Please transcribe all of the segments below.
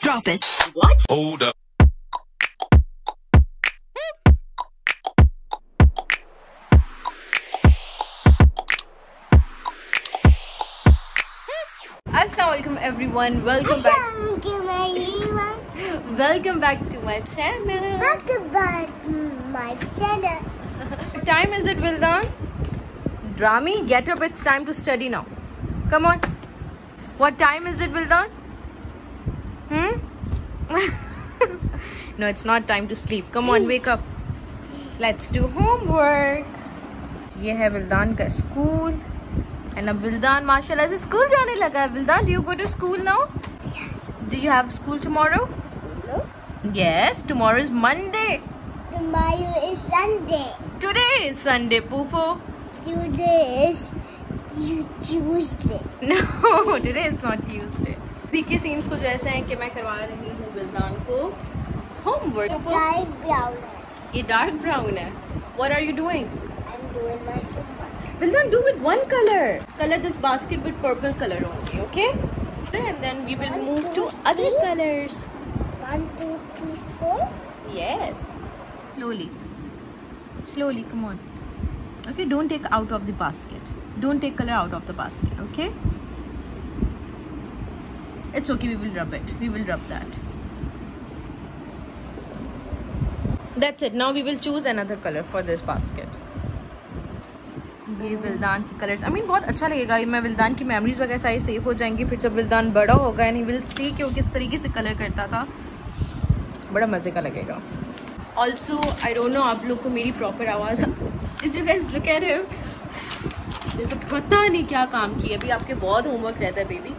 Drop it. What? Hold up. Assalamualaikum everyone. Welcome back to my channel. Welcome back to my channel. What time is it, Vildan? Drami, get up. It's time to study now. Come on. What time is it, Vildan? No, it's not time to sleep. Come on, wake up. Let's do homework. ये है विल्दान का school. And अब विल्दान माशाल्लाह से school जाने लगा है. Vildan, do you go to school now? Yes. Do you have school tomorrow? No. Yes, tomorrow is Monday. Tomorrow is Sunday. Today is Sunday, Poopo. Today is Tuesday. No, today is not Tuesday. अभी के scenes कुछ ऐसे हैं कि मैं करवा रही हूँ विल्दान को होमवर्क. Dark brown. ये डार्क ब्राउन है. What are you doing? I'm doing my homework. Vildan, do with one color. Color this basket with purple color only, okay? And then we will move to other colors. 1, 2, 3, 4. Yes. Slowly. Slowly, come on. Okay, don't take out of the basket. Don't take color out of the basket, okay? It's okay, we will rub it. We will rub that. That's it. Now we will choose another color for this basket. ये विल्दान की colours. I mean बहुत अच्छा लगेगा. मैं विल्दान की memories वगैरह सारी save हो जाएंगी. फिर जब विल्दान बड़ा होगा एंड ही विल सी कि वो किस तरीके से कलर करता था. बड़ा मज़े का लगेगा. ऑल्सो आई डोंट नो आप लोग को मेरी प्रॉपर आवाज़. Did you guys look at him? जैसे पता नहीं क्या काम किया. अभी आपके बहुत होमवर्क रहता है baby.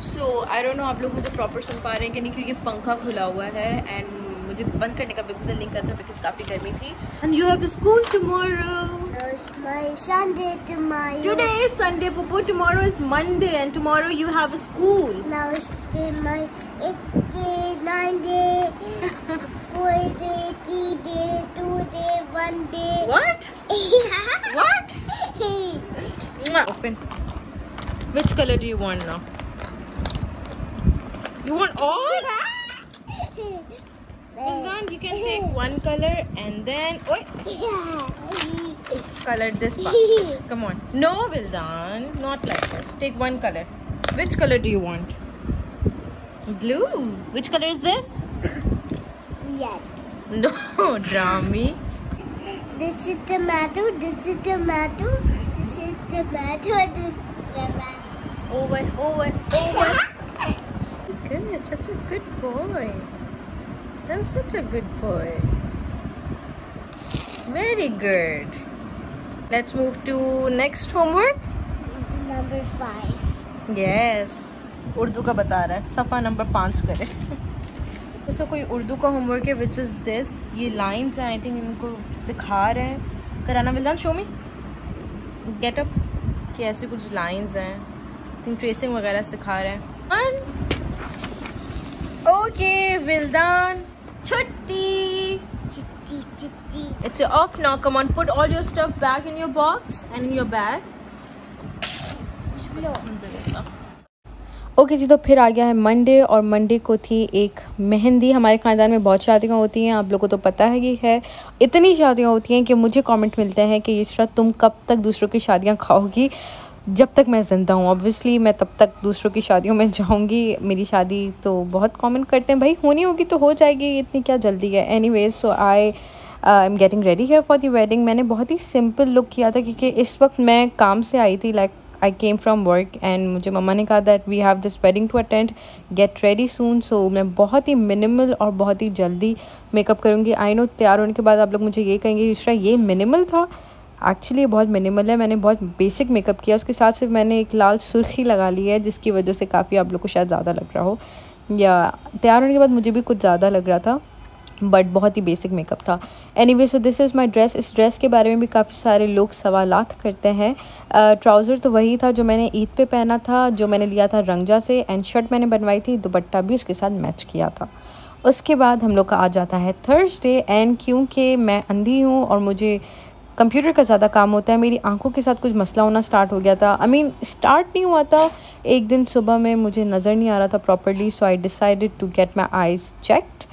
So I don't no आप लोग मुझे प्रॉपर सुन पा रहे हैं कि नहीं, क्योंकि पंखा खुला हुआ है एंड मुझे बंद करने का बिल्कुल दिल नहीं करता बिकॉज काफ़ी गर्मी थी. And you have school tomorrow. It's my Sunday tomorrow. Today is Sunday, Popo. Tomorrow is Monday, and tomorrow you have a school. Now it's my 8 day, 9 day, 4 day, 3 day, 2 day, 1 day. What? What? Open. Which color do you want now? You want all? Vildan, you can take one color and then color this basket. Come on. No, Vildan, not like this. Take one color. Which color do you want? Blue. Which color is this? Red. No, Drami. This is tomato. This is tomato. This is tomato. This is tomato. Over. Good. Such a good boy. I'm such a good boy. Very good. Let's move to next homework. Number 5. Yes. Urdu का बता रहा है. सफ़ा number 5 करे. इसमें कोई उर्दू का homework है which is this. ये लाइन्स हैं. आई थिंक इनको सिखा रहे हैं. कराना विल्दान, शो मी. Get up. इसकी ऐसी कुछ लाइन्स हैं. आई थिंक ट्रेसिंग वगैरह सिखा रहे हैं. ओके विल्दान, छुट्टी. It's off now. Come on, put all your stuff back in your box and in your bag. Okay जी, तो फिर आ गया है मंडे. और मंडे को थी एक मेहंदी. हमारे ख़ानदान में बहुत शादियाँ होती हैं, आप लोगों को तो पता ही है. इतनी शादियाँ होती हैं कि मुझे कमेंट मिलते हैं कि युसरा तुम कब तक दूसरों की शादियाँ खाओगी. जब तक मैं ज़िंदा हूँ ऑब्वियसली मैं तब तक दूसरों की शादियों में जाऊँगी. मेरी शादी तो बहुत कमेंट करते हैं, भाई होनी होगी तो हो जाएगी, इतनी क्या जल्दी है. Anyways, so I am getting ready है फॉर द वेडिंग. मैंने बहुत ही सिंपल लुक किया था क्योंकि इस वक्त मैं काम से आई थी. Like I came from work and मुझे मम्मा ने कहा that we have this wedding to attend, get ready soon. So मैं बहुत ही मिनिमल और बहुत ही जल्दी मेकअप करूँगी. आई नो तैयार होने के बाद आप लोग मुझे ये कहेंगे युसरा ये मिनिमल था. एक्चुअली बहुत मिनिमल है. मैंने बहुत बेसिक मेकअप किया. उसके साथ सिर्फ मैंने एक लाल सुर्खी लगा ली है जिसकी वजह से काफ़ी आप लोग को शायद ज़्यादा लग रहा हो, या तैयार होने के बाद मुझे भी कुछ ज़्यादा लग रहा था, बट बहुत ही बेसिक मेकअप था. Anyway, so this is my dress. इस ड्रेस के बारे में भी काफ़ी सारे लोग सवालात करते हैं. ट्राउज़र तो वही था जो मैंने ईद पे पहना था, जो मैंने लिया था रंगजा से. एंड शर्ट मैंने बनवाई थी, दुपट्टा भी उसके साथ मैच किया था. उसके बाद हम लोग का आ जाता है थर्सडे. एंड क्योंकि मैं अंधी हूँ और मुझे कंप्यूटर का ज़्यादा काम होता है। मेरी आंखों के साथ कुछ मसला होना स्टार्ट हो गया था। स्टार्ट नहीं हुआ था, एक दिन सुबह में मुझे नज़र नहीं आ रहा था properly, so I decided to get my eyes checked.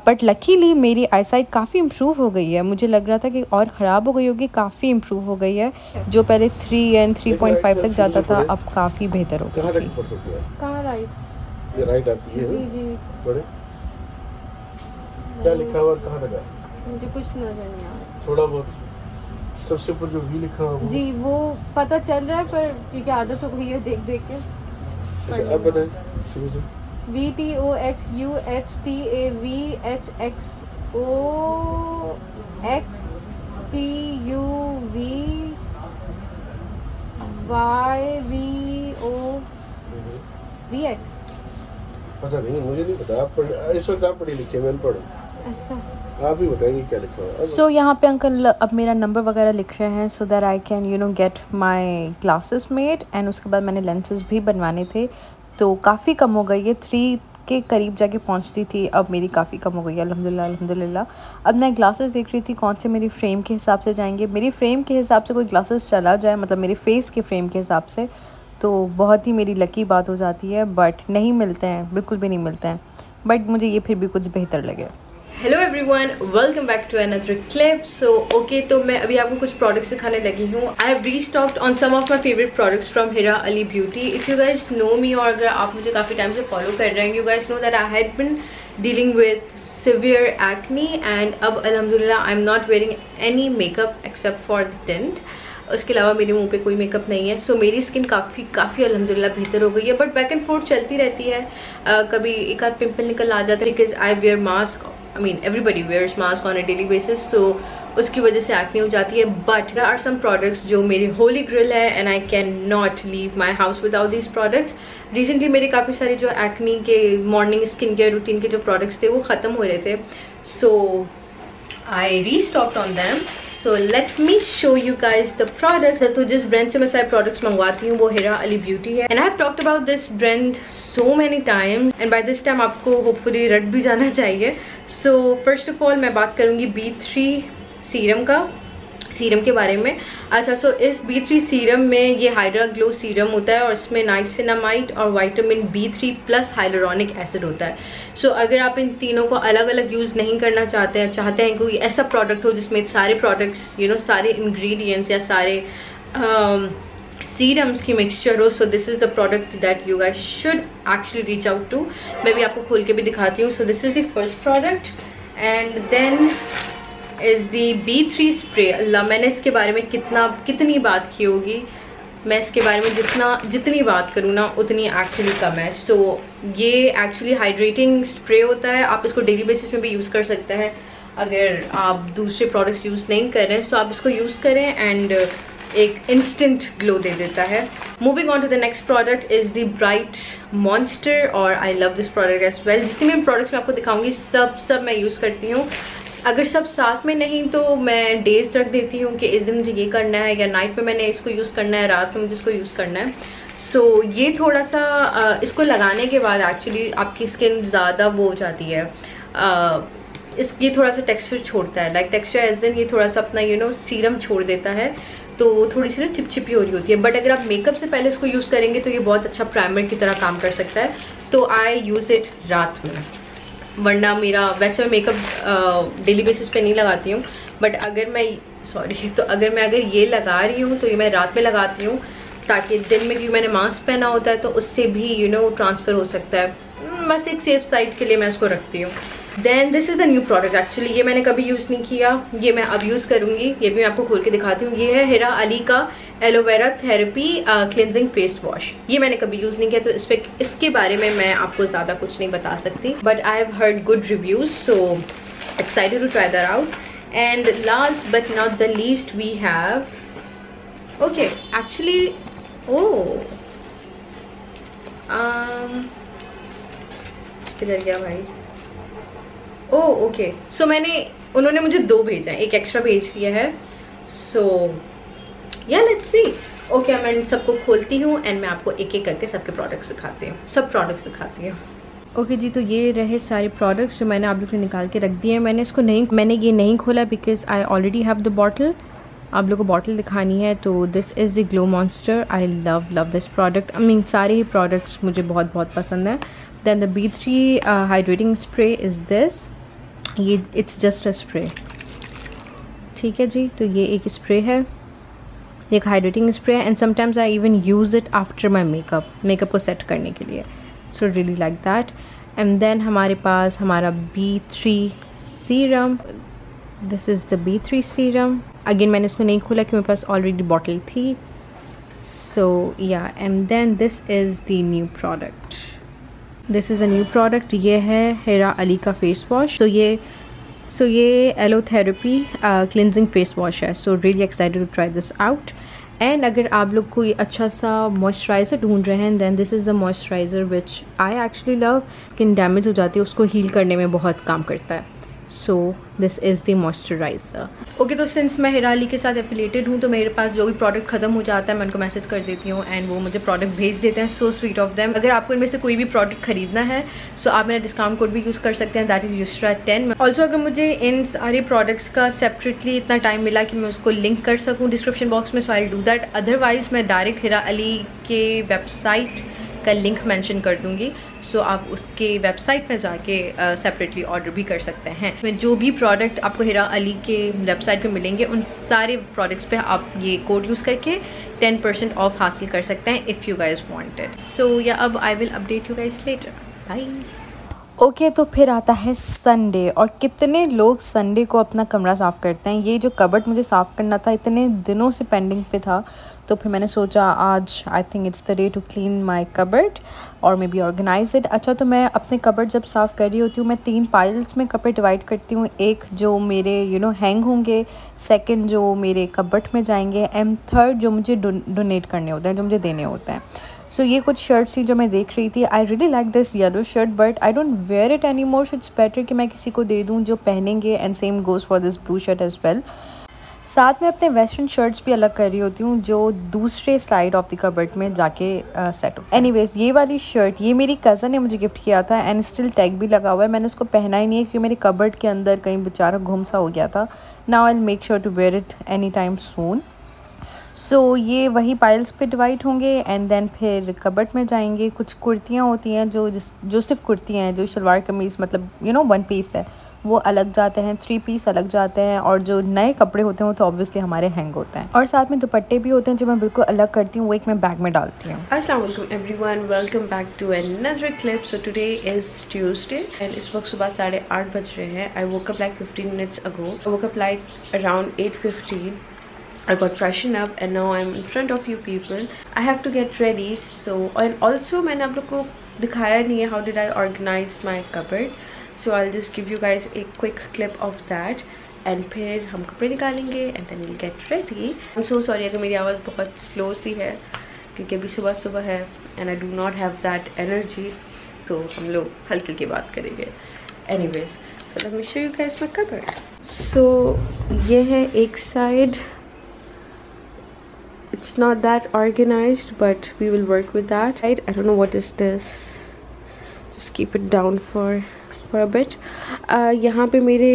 But luckily मेरी आईसाइट काफ़ी इम्प्रूव हो गई है। मुझे लग रहा था कि और ख़राब हो गई होगी, काफ़ी इम्प्रूव हो गई है। जो पहले 3 एंड 3.5 तक जाता था, अब काफ़ी बेहतर हो गई थी। कहाँ राइट? ये राइट आपकी है? जी जी। बड़े क्या लिखा हुआ कहाँ लगा? मुझे कुछ नजर नहीं आ रहा। थोड़ा बहुत सबसे ऊपर जो वी लिखा हुआ जी वो पता चल रहा है, पर क्योंकि आदत हो गई है देख देख के। अच्छा, अब बताएं शुरू से। VTOXUXTAVXOYVOVX। पता नहीं, मुझे नहीं पता। आप इस वक्त आप पढ़ी लिखी है, मैंने पढ़ा। अच्छा, आप ही बताएंगे क्या लिखा हुआ है। सो यहाँ पे अंकल अब मेरा नंबर वगैरह लिख रहे हैं, so that I can get my glasses made. And उसके बाद मैंने लेंसेज भी बनवाने थे, तो काफ़ी कम हो गई है। 3 के करीब जाके पहुँचती थी, अब मेरी काफ़ी कम हो गई है अल्हम्दुलिल्लाह अल्हम्दुलिल्लाह। अब मैं ग्लासेस देख रही थी कौन से मेरी फ्रेम के हिसाब से जाएंगे। मेरी फ्रेम के हिसाब से कोई ग्लासेस चला जाए, मतलब मेरे फेस के फ्रेम के हिसाब से, तो बहुत ही मेरी लकी बात हो जाती है। बट नहीं मिलते हैं, बिल्कुल भी नहीं मिलते हैं। बट मुझे ये फिर भी कुछ बेहतर लगे। Hello everyone, welcome back to another clip. So okay, तो मैं अभी आपको कुछ प्रोडक्ट्स दिखाने लगी हूँ। I have restocked on some of my favourite products from Hira Ali beauty. If you guys know me, और अगर आप मुझे काफ़ी टाइम से फॉलो कर रहे हैं, you guys know that I had been dealing with severe acne, and अब अल्हम्दुलिल्लाह I am not wearing any makeup except for the tint. उसके अलावा मेरे मुंह पे कोई मेकअप नहीं है। सो मेरी स्किन काफ़ी अल्हम्दुलिल्लाह बेहतर हो गई है, बट बैक एंड फोर्थ चलती रहती है। कभी एक आध पिंपल निकल आ जाता है, because I wear mask. everybody wears mask on a daily basis, so उसकी वजह से एक्ने हो जाती है। But there are some products जो मेरी होली ग्रिल है, and I cannot leave my house without these products. Recently मेरे काफ़ी सारे जो एक्ने के मॉर्निंग स्किन केयर रूटीन के जो प्रोडक्ट्स थे वो ख़त्म हो रहे थे, so I restocked on them. So let me show you guys the products. तो जिस ब्रांड से मैं सारे प्रोडक्ट्स मंगवाती हूँ वो हिरा अली ब्यूटी है, and I have talked about this brand so many times, and by this time आपको hopefully रट भी जाना चाहिए. So first of all मैं बात करूँगी B3 सीरम के बारे में। अच्छा, सो इस B3 सीरम में ये हाइड्रा ग्लो सीरम होता है, और इसमें नाइसिनामाइड और vitamin B3 plus hyaluronic acid होता है। सो अगर आप इन तीनों को अलग अलग यूज़ नहीं करना चाहते हैं कोई ऐसा प्रोडक्ट हो जिसमें सारे प्रोडक्ट्स सारे इंग्रेडिएंट्स या सारे सीरम्स की मिक्सचर हो, so this is the product that you guys should actually reach out to. मैं भी आपको खोल के भी दिखाती हूँ। So this is the first product, and then is the B3 spray. अल्लाह, मैंने इसके बारे में कितनी बात की होगी। मैं इसके बारे में जितनी बात करूँ ना उतनी एक्चुअली कम है। सो ये एक्चुअली हाइड्रेटिंग स्प्रे होता है। आप इसको डेली बेसिस में भी यूज़ कर सकते हैं। अगर आप दूसरे प्रोडक्ट्स यूज़ नहीं कर रहे हैं, सो आप इसको यूज़ करें, एंड एक इंस्टेंट ग्लो दे देता है। Moving on to the next product is the bright monster, और I love this product as well. जितने भी प्रोडक्ट्स मैं आपको दिखाऊंगी सब मैं यूज़ करती हूँ। अगर सब साथ में नहीं तो मैं डेज रख देती हूँ कि इस दिन मुझे ये करना है, या नाइट में मैंने इसको यूज़ करना है, रात में मुझे इसको यूज़ करना है। सो ये थोड़ा सा इसको लगाने के बाद एक्चुअली आपकी स्किन ज़्यादा वो हो जाती है, ये थोड़ा सा टेक्सचर छोड़ता है, लाइक टेक्सचर एज दिन ये थोड़ा सा अपना सीरम छोड़ देता है, तो थोड़ी सी चिपचिपी हो रही होती है। बट अगर आप मेकअप से पहले इसको यूज़ करेंगे तो ये बहुत अच्छा प्राइमर की तरह काम कर सकता है। तो आई यूज़ इट रात में, वरना मेरा वैसे मैं मेकअप डेली बेसिस पे नहीं लगाती हूँ, बट अगर मैं अगर ये लगा रही हूँ तो ये मैं रात में लगाती हूँ, ताकि दिन में, क्योंकि मैंने मास्क पहना होता है तो उससे भी ट्रांसफ़र हो सकता है। बस एक सेफ साइड के लिए मैं इसको रखती हूँ। Then this is the new product. Actually ये मैंने कभी यूज़ नहीं किया, ये मैं अब यूज़ करूँगी। ये भी मैं आपको खोल के दिखाती हूँ। ये है हिरा अली का aloe vera therapy cleansing face wash. ये मैंने कभी यूज़ नहीं किया, तो इसके बारे में मैं आपको ज़्यादा कुछ नहीं बता सकती, but I have heard good reviews, so excited to try that out. And last but not the least we have, okay actually किधर गया भाई? ओके, सो उन्होंने मुझे 2 भेजा है, एक एक्स्ट्रा भेज दिया है। सो या लेट्स सी। ओके, मैं इन सबको खोलती हूँ, एंड मैं आपको एक एक करके सब प्रोडक्ट्स दिखाती हूँ। ओके जी, तो ये रहे सारे प्रोडक्ट्स जो मैंने आप लोग से निकाल के रख दिए हैं। मैंने ये नहीं खोला because I already have the bottle, आप लोगों को बॉटल दिखानी है तो this is the glow monster. I love this product. I mean सारे ही प्रोडक्ट्स मुझे बहुत पसंद है. Then the B3 hydrating spray is this. ये इट्स जस्ट अ स्प्रे. ठीक है जी, तो ये एक स्प्रे है, एक हाइड्रेटिंग स्प्रे है. And sometimes I even use it after my makeup को सेट करने के लिए. So really like that. And then हमारे पास हमारा B3 serum. This is the B3 serum. Again मैंने इसको नहीं खोला कि मेरे पास ऑलरेडी बॉटल थी. So yeah, and then this is the new product. This is the new product. ये है हिरा अली का फेस वॉश. सो ये एलोथेरेपी क्लिनजिंग फेस वॉश है. So really excited to try this out. And अगर आप लोग कोई अच्छा सा मॉइस्चराइज़र ढूंढ रहे हैं, then this is a moisturiser which I actually love. Skin damage हो जाती है, उसको हील करने में बहुत काम करता है. सो this is the moisturiser. Okay, तो सिंस मैं हिरा अली के साथ एफिलिएटेड हूँ तो मेरे पास जो भी प्रोडक्ट ख़त्म हो जाता है मैं उनको मैसेज कर देती हूँ एंड वो मुझे प्रोडक्ट भेज देते हैं. So sweet of them. अगर आपको इनमें से कोई भी प्रोडक्ट खरीदना है सो आप मेरा डिस्काउंट कोड भी यूज़ कर सकते हैं, दैट इज़ युस्रा 10. ऑल्सो अगर मुझे इन सारे प्रोडक्ट्स का सेपरेटली इतना टाइम मिला कि मैं उसको लिंक कर सकूँ डिस्क्रिप्शन बॉक्स में, सो आई डू दैट. अदरवाइज़ मैं डायरेक्ट हिरा अली के वेबसाइट का लिंक मेंशन कर दूंगी. सो आप उसके वेबसाइट में जाके सेपरेटली ऑर्डर भी कर सकते हैं. जो भी प्रोडक्ट आपको हिरा अली के वेबसाइट पे मिलेंगे उन सारे प्रोडक्ट्स पे आप ये कोड यूज़ करके 10% ऑफ हासिल कर सकते हैं if you guys want it. So yeah, अब I will update you guys later. Bye. Okay, तो फिर आता है संडे. और कितने लोग संडे को अपना कमरा साफ़ करते हैं. ये जो कबर्ड मुझे साफ़ करना था इतने दिनों से पेंडिंग पे था, तो फिर मैंने सोचा आज I think it's the day to clean my cupboard और मे बी ऑर्गेनाइज इट. अच्छा, तो मैं अपने कबर्ड जब साफ़ कर रही होती हूँ मैं 3 पाइल्स में कपड़े डिवाइड करती हूँ. एक जो मेरे हैंग होंगे, सेकंड जो मेरे कबर्ड में जाएंगे, एंड थर्ड जो मुझे डोनेट करने होते हैं, जो मुझे देने होते हैं. सो ये कुछ शर्ट्स थी जो मैं देख रही थी. I really like this yellow shirt but I don't wear it any more. It's better कि मैं किसी को दे दूँ जो पहनेंगे. And same goes for this blue shirt as well. साथ में अपने वेस्टर्न शर्ट्स भी अलग कर रही होती हूँ जो दूसरे साइड ऑफ द कबर्ड में जाके सेट हो. एनीवेज, ये वाली शर्ट ये मेरी कज़न ने मुझे गिफ्ट किया था एंड स्टिल टैग भी लगा हुआ है. मैंने उसको पहना ही नहीं है क्योंकि मेरे कबर्ड के अंदर कहीं बेचारा गुम सा हो गया था. Now I will make sure to wear it any time soon. सो ये वही पाइल्स पे डिवाइड होंगे एंड देन फिर कबर्ड में जाएंगे. कुछ कुर्तियाँ होती हैं जो सिर्फ कुर्तियाँ हैं, जो शलवार कमीज़ मतलब 1 पीस है, वो अलग जाते हैं. 3 पीस अलग जाते हैं. और जो नए कपड़े होते हैं वो तो ऑब्वियसली हमारे हैंग होते हैं. और साथ में दुपट्टे भी होते हैं जो मैं बिल्कुल अलग करती हूँ, वो एक मैं बैग में डालती हूँ. अस्सलाम वालेकुम everyone, welcome back to another clip. So today is Tuesday and इस वक्त सुबह 8:30 बज रहे हैं. I woke up like 15 minutes ago. I woke up like around 8:15. I got freshened up and now I'm in front of you people. I have to get ready. So and also मैंने आप लोग को दिखाया नहीं है how did I organize my cupboard. So I'll just give you guys a quick clip of that. And फिर हम कपड़े निकालेंगे and then we'll get ready. I'm so sorry अगर मेरी आवाज़ बहुत slow सी है क्योंकि अभी सुबह है and I do not have that energy. तो हम लोग हल्की की बात करेंगे. Anyways, so let me show you guys my cupboard. So ये है एक side. It's not that organized but we will work with that. I don't know what is this. Just keep it down for a bit. यहाँ पे मेरे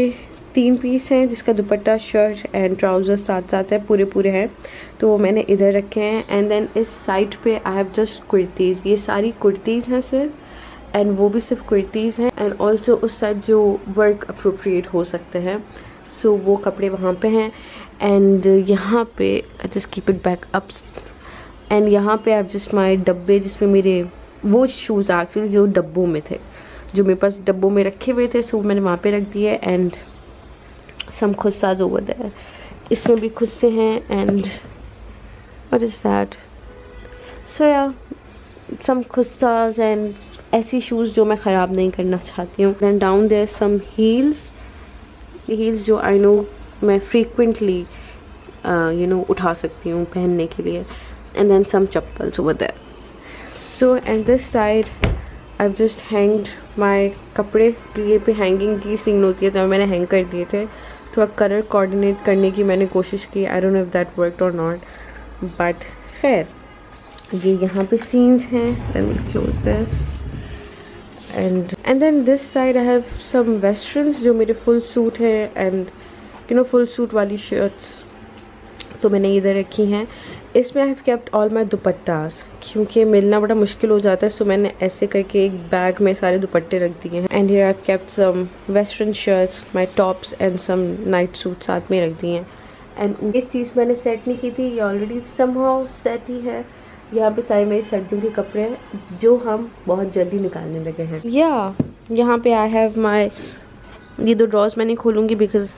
3 piece हैं जिसका दुपट्टा, shirt and trouser साथ है, पूरे हैं, तो वो मैंने इधर रखे हैं. एंड देन इस साइड पे आई हैव जस्ट कुर्तीज़. ये सारी कुर्तीज़ हैं सिर्फ एंड वो भी सिर्फ कुर्तीज़ हैं. एंड ऑल्सो उस साइड जो वर्क अप्रोप्रिएट हो सकते हैं सो वो कपड़े वहाँ पे हैं. एंड यहाँ पे I just keep it back up. And यहाँ पे आई जस्ट माई डब्बे जिसमें मेरे वो शूज़ एक्चुअली जो डब्बों में थे, जो मेरे पास डब्बों में रखे हुए थे, सो मैंने वहाँ पे रख दिए. एंड सम खुस्साज ओवर देयर, इसमें भी खुस्से हैं. And what is that. So yeah some खुस्साज and ऐसी शूज़ जो मैं ख़राब नहीं करना चाहती हूँ. Then down there some heels जो आई नो मैं फ्रीक्वेंटली उठा सकती हूँ पहनने के लिए. And then some chappals over there. So and this side I have just hanged my कपड़े. ये पे हैंगिंग की सीन होती है तो मैंने हैंग कर दिए थे. थोड़ा कलर कोऑर्डिनेट करने की मैंने कोशिश की. I don't know if that worked or not but खैर ये यहाँ पे सीन्स हैं. Then we close this. and then this side I have some westerns जो मेरे फुल सूट हैं. एंड फुल सूट वाली शर्ट्स तो मैंने इधर रखी हैं। इसमें I have kept all my dupattas, क्योंकि मिलना बड़ा मुश्किल हो जाता है, सो मैंने ऐसे करके एक बैग में सारे दुपट्टे रख दिए हैं। And here I have kept some western shirts, my tops and some night suit साथ में रख दिए हैं। एंड इस चीज़ मैंने सेट नहीं की थी, ये ऑलरेडी समहाउ सेट ही है। यहाँ पे सारे मेरे सर्दियों के कपड़े हैं जो हम बहुत जल्दी निकालने लगे हैं। यहाँ पे आई हैव माई, ये 2 ड्रॉर्स मैं नहीं खोलूँगी बिकॉज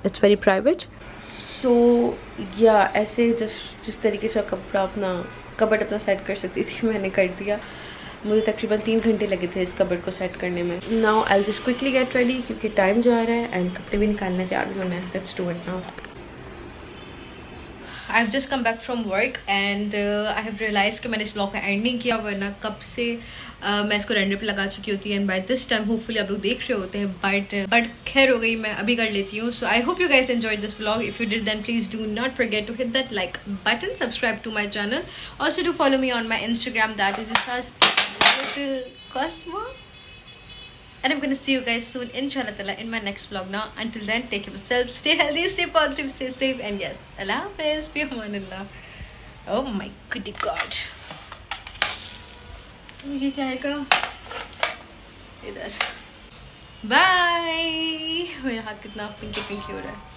इट्स वेरी प्राइवेट। सो या ऐसे जिस तरीके से कबर्ड अपना सेट कर सकती थी मैंने कर दिया। मुझे तकरीबन 3 घंटे लगे थे इस कबर्ड को सेट करने में। Now I just quickly get ready क्योंकि टाइम जा रहा है एंड कपड़े भी निकालने तैयार भी होना है। Let's do it now. I have just come back from work and I have realise कि मैंने इस ब्लॉग का एंड नहीं किया, वरना कब से मैं इसको रेंडर पे लगा चुकी होती है and by this time hopefully आप लोग देख रहे होते हैं, बट खैर हो गई, मैं अभी कर लेती हूँ। So I hope you guys enjoyed this blog. If you did then please do not forget to hit that like button, subscribe to my channel, also do follow me on my Instagram, that is Cosmo. And I'm gonna see you guys soon, inshallah ta'ala, in my next vlog. Now, until then, take care of yourself, stay healthy, stay positive, stay safe, and yes, Allah Hafiz, fi amanillah. Oh my goody God. ये जाएगा इधर। Bye. मेरा हाथ कितना पिंकी पिंकी हो रहा है।